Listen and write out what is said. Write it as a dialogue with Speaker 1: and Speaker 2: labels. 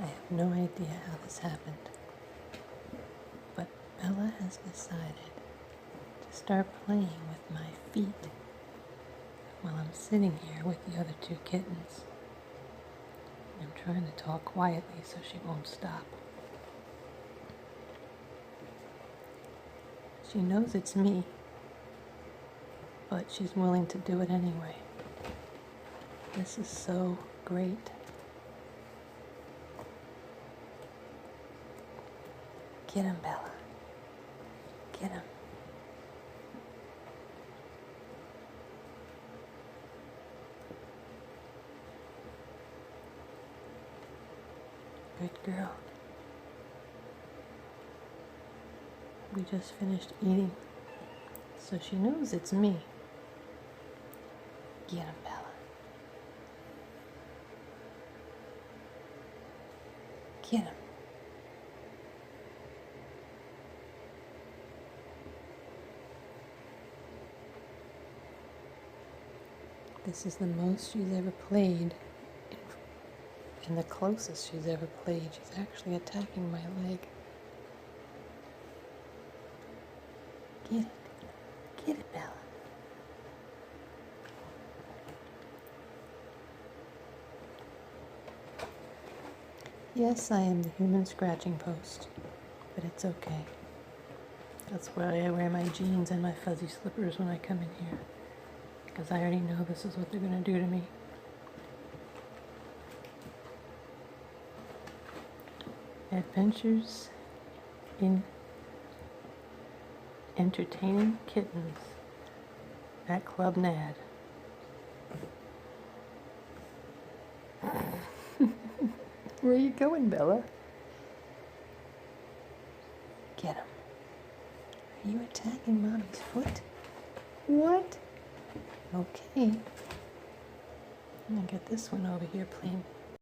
Speaker 1: I have no idea how this happened, but Bella has decided to start playing with my feet while I'm sitting here with the other two kittens. I'm trying to talk quietly so she won't stop. She knows it's me, but she's willing to do it anyway. This is so great. Get him, Bella. Get him. Good girl. We just finished eating, so she knows it's me. Get him, Bella. Get him. This is the most she's ever played, and the closest she's ever played. She's actually attacking my leg. Get it. Get it, Bella. Yes, I am the human scratching post, but it's okay. That's why I wear my jeans and my fuzzy slippers when I come in here, because I already know this is what they're going to do to me. Adventures in Entertaining Kittens at Club Nad. Where are you going, Bella? Get him. Are you attacking Mommy's foot? What? Okay. I'm gonna get this one over here playing